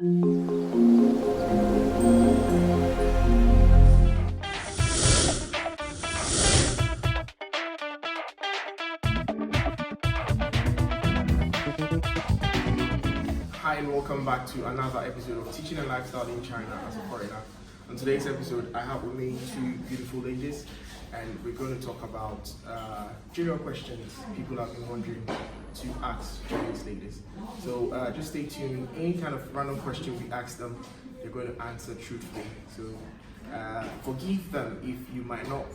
Hi and welcome back to another episode of Teaching and Lifestyle in China as a Foreigner. On today's episode, I have with me two beautiful ladies, and we're going to talk about general questions people have been wondering to ask Chinese ladies. So just stay tuned. Any kind of random question we ask them, they're going to answer truthfully. So forgive them if you might not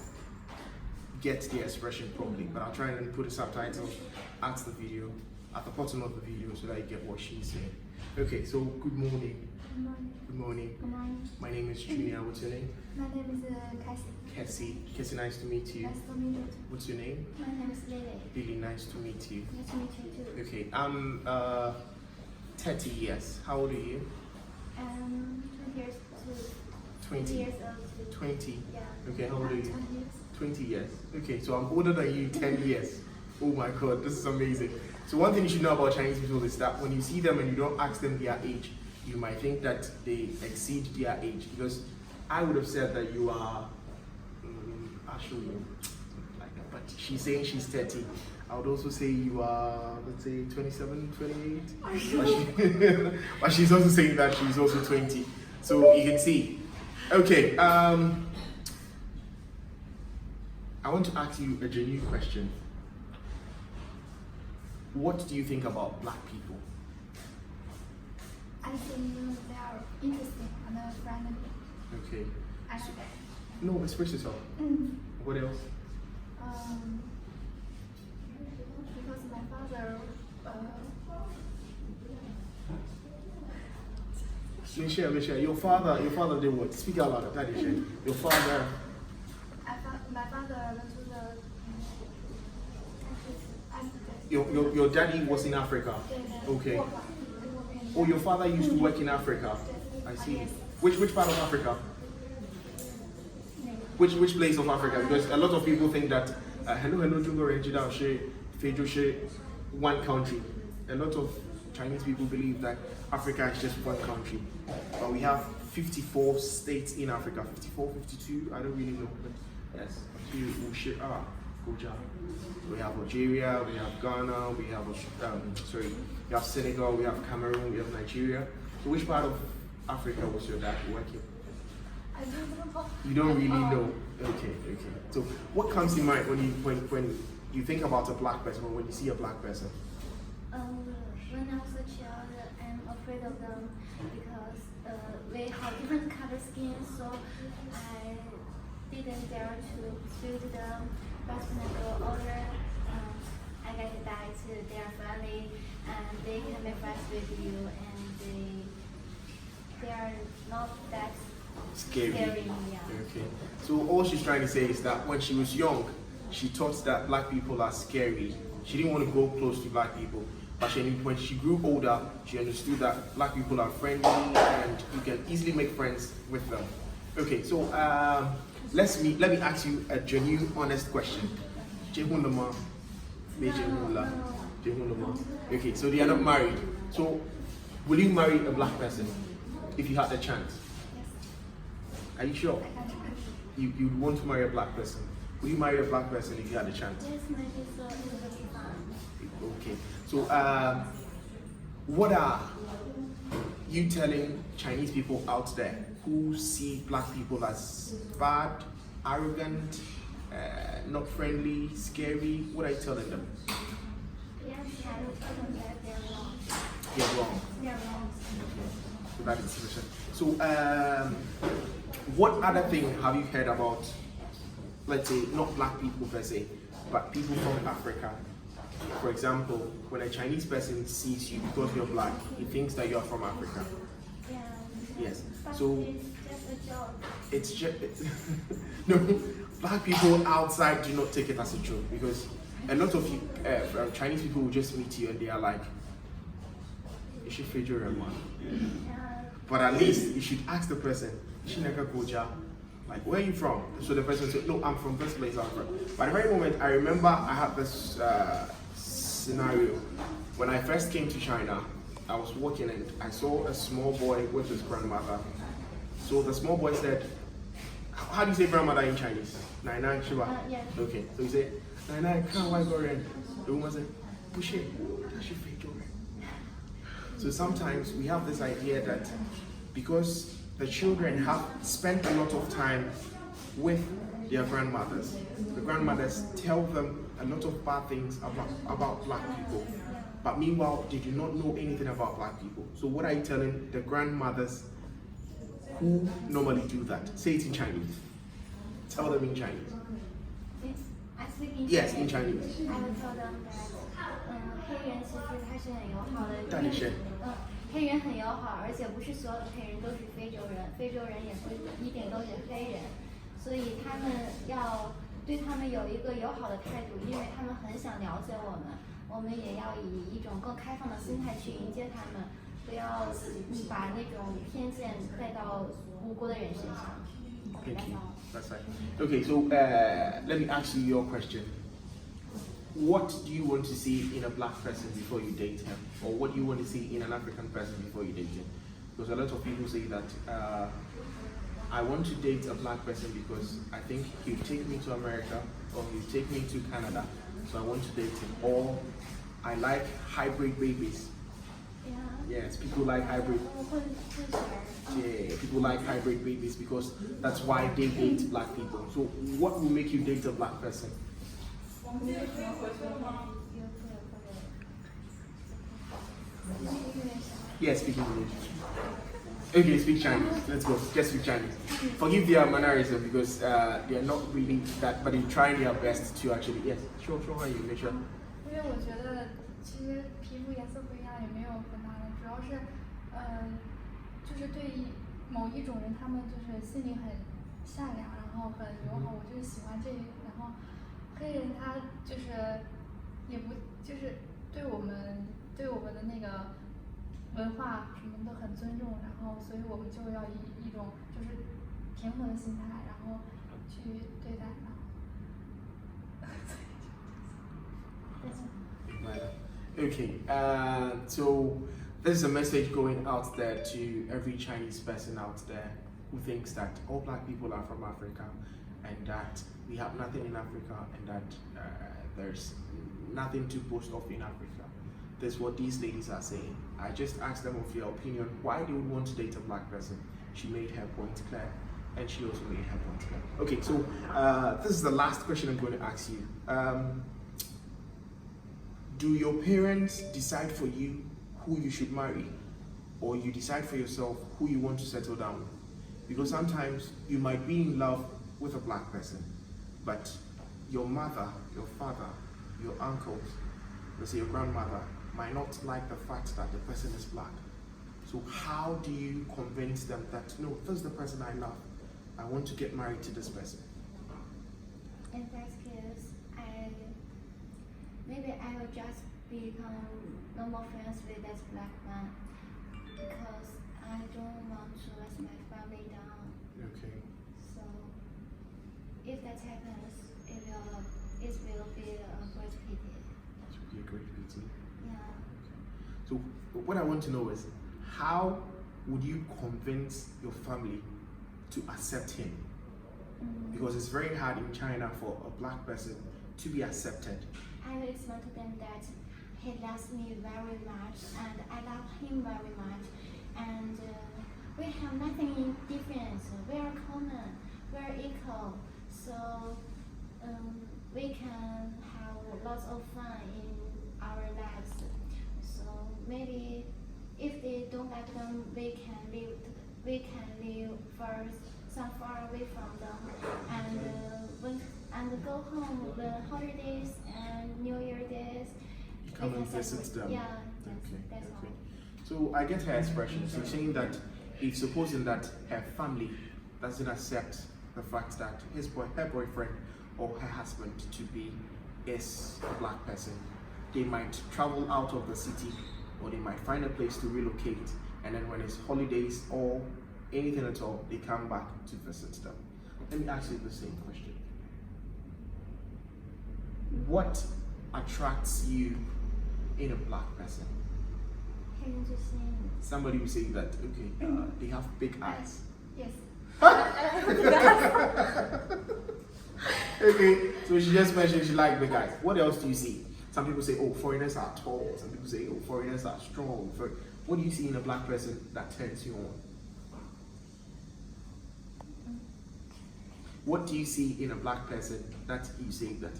get the expression properly, but I'll try and put a subtitle at the video, at the bottom of the video, so that you get what she's saying. Okay, so good morning. Good morning. Good morning. Good morning. My name is Junior. What's your name? My name is Cassie. Cassie. Cassie, nice to meet you. Nice to meet you. What's your name? My name is Lily. Lily, nice to meet you. Nice to meet you too. Okay, I'm 30 years. How old are you? 20 years to 20. 20 years old. 20. Yeah. Okay, how old are you? 20 years. 20 years. Okay, so I'm older than you 10 years. Oh my god, this is amazing. So one thing you should know about Chinese people is that when you see them and you don't ask them their age, you might think that they exceed their age, because I would have said that you are, I'll show you, like that, but she's saying she's 30. I would also say you are, let's say 27, 28. But she's also saying that she's also 20. So you can see. Okay, I want to ask you a genuine question. What do you think about black people? I think they are interesting and friendly. Okay. I like that. No, express yourself. What else? Because my father, Michelle, your father did what? Speak out louder, Daddy Shay. Your father. my father went to Your daddy was in Africa. Okay. Oh, your father used to work in Africa. I see. Which part of Africa? Which place of Africa? Because a lot of people think that one country. A lot of Chinese people believe that Africa is just one country. But we have 54 states in Africa. 54, 52, I don't really know. But yes. We have Algeria, we have Ghana, we have Senegal, we have Cameroon, we have Nigeria. So which part of Africa was your dad working? I don't know. You don't really know. Okay. So what comes in mind when you think about a black person, or when you see a black person? When I was a child, I'm afraid of them because we have different color skin, so I didn't dare to speak to them. But when I grow older, I get back to their family, and they can be friends with you, and they are not that Scary. yeah. Okay. So all she's trying to say is that when she was young, she thought that black people are scary. She didn't want to go close to black people. But when she grew older, she understood that black people are friendly and you can easily make friends with them. Okay, so let me ask you a genuine, honest question. Okay, so they are not married. So will you marry a black person if you had the chance? Yes. Are you sure? You'd want to marry a black person? Will you marry a black person if you had the chance? Yes, maybe so. It will be fun. Okay. So what are you telling Chinese people out there who see black people as bad, arrogant, not friendly, scary? What are you telling them? Yes, I will tell them that they're wrong. They're wrong. They're wrong. So that is the solution. So what other thing have you heard about, let's say, not black people per se, but people from Africa? For example, when a Chinese person sees you because you're black, he thinks that you're from Africa. Yeah. Yes. But So it's just a joke. it's just no. Black people outside do not take it as a joke, because a lot of you, Chinese people will just meet you and they are like, "You should figure it out." But at least you should ask the person, like, where are you from? So the person said, no, I'm from this place. By the very moment, I remember I had this scenario when I first came to China. I was walking and I saw a small boy with his grandmother. So the small boy said, how do you say grandmother in Chinese? Nai Nai Shiva. Yeah. Okay, so he said, Nai Nai, can't why go in? The woman said, push it, that's your fake children. So sometimes we have this idea that because the children have spent a lot of time with their grandmothers, the grandmothers tell them a lot of bad things about black people. But meanwhile, they do not know anything about black people. So what are you telling the grandmothers who normally do that? Say it in Chinese. Tell them in Chinese. I speak in Yes, in Chinese. I will tell them that 黑人其实他是很友好的，大力士。黑人很友好，而且不是所有的黑人都是非洲人，非洲人也不一定都是黑人，所以他们要对他们有一个友好的态度，因为他们很想了解我们，我们也要以一种更开放的心态去迎接他们，不要把那种偏见带到无辜的人身上。Thank you. That's right. Okay, so let me ask you your question. What do you want to see in a black person before you date him? Or what do you want to see in an African person before you date him? Because a lot of people say that I want to date a black person because I think he'll take me to America or he'll take me to Canada, so I want to date him. Or I like hybrid babies. Yes, people like hybrid. Yeah, people like hybrid babies because that's why they date black people. So what will make you date a black person? Yes, speak English. Okay, speak Chinese. Let's go. Just speak Chinese. Forgive their mannerism because they are not really that, but they try their best to actually. Yes, sure, how you make sure. 因为我觉得其实皮肤颜色不一样也没有很大的，主要是就是对于某一种人，他们就是心里很善良，然后很友好，我就是喜欢这一种。然后黑人他就是也不就是对我们的那个文化什么都很尊重，然后所以我们就要以一种就是平和的心态，然后去对待他。Okay, so this is a message going out there to every Chinese person out there who thinks that all black people are from Africa and that we have nothing in Africa and that there's nothing to boast of in Africa. This is what these ladies are saying. I just asked them of your opinion why they would want to date a black person. She made her point clear and she also made her point clear. Okay, so this is the last question I'm going to ask you. Do your parents decide for you who you should marry, or you decide for yourself who you want to settle down with? Because sometimes you might be in love with a black person, but your mother, your father, your uncles, let's say your grandmother, might not like the fact that the person is black. So how do you convince them that, no, this is the person I love, I want to get married to this person? In that case, maybe I will just become normal friends with that black man because I don't want to let my family down. Okay. So if that happens, it will be a great pity. It would be a great pity. Yeah. So what I want to know is, how would you convince your family to accept him? Because it's very hard in China for a black person to be accepted. I will explain to them that he loves me very much and I love him very much, and we have nothing in difference. We are common, we are equal, so we can have lots of fun in our lives. So maybe if they don't like them, we can live some far away from them and go home the holidays and New Year days. You come and visit them. Yeah, that's all. So I get her expression. So saying that if supposing that her family doesn't accept the fact that her boyfriend or her husband to be is a black person, they might travel out of the city or they might find a place to relocate, and then when it's holidays or anything at all, they come back to visit them. Let me ask you the same question. What attracts you in a black person? Somebody will say that, okay, they have big eyes. Yes. Okay, so she just mentioned she likes big eyes. What else do you see? Some people say, oh, foreigners are tall. Some people say, oh, foreigners are strong. What do you see in a black person that turns you on? What do you see in a black person that you say that?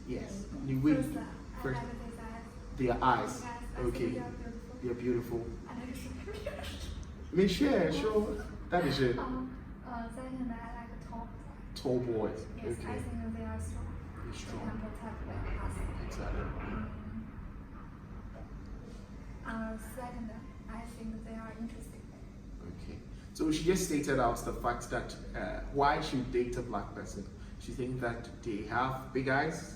Yes, you will. First, their eyes. Okay, they're beautiful. Me share, sure. That is it. Second, I like Tall boys. Yes, Okay. I think they are strong. They're strong. They can protect their us. Exactly. Second, I think they are interesting. Okay. So she just stated out the fact that why she would date a black person. She thinks that they have big eyes.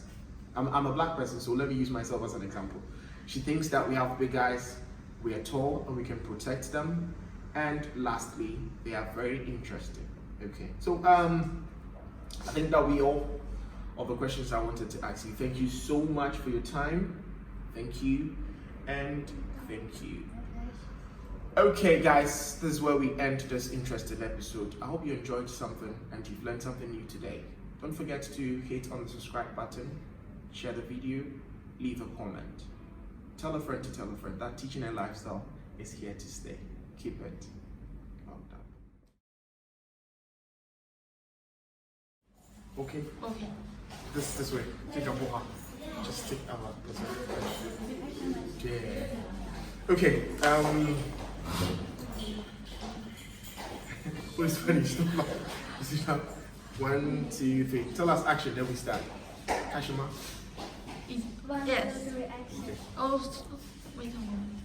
I'm a black person, so let me use myself as an example. She thinks that we have big eyes, we are tall, and we can protect them. And lastly, they are very interesting. Okay. So I think that we all of the questions I wanted to ask you. Thank you so much for your time. Thank you, and thank you. Okay, guys, this is where we end this interesting episode. I hope you enjoyed something and you've learned something new today. Don't forget to hit on the subscribe button, share the video, leave a comment. Tell a friend to tell a friend that teaching and lifestyle is here to stay. Keep it locked up. Okay? Okay. This way. Take a boha. Just take this way. Yeah. Okay. Who's funny? Stop. 1, 2, 3. Tell us action, then we start. Kashima. One, Yes. two, three, action. Okay. Oh, wait a moment.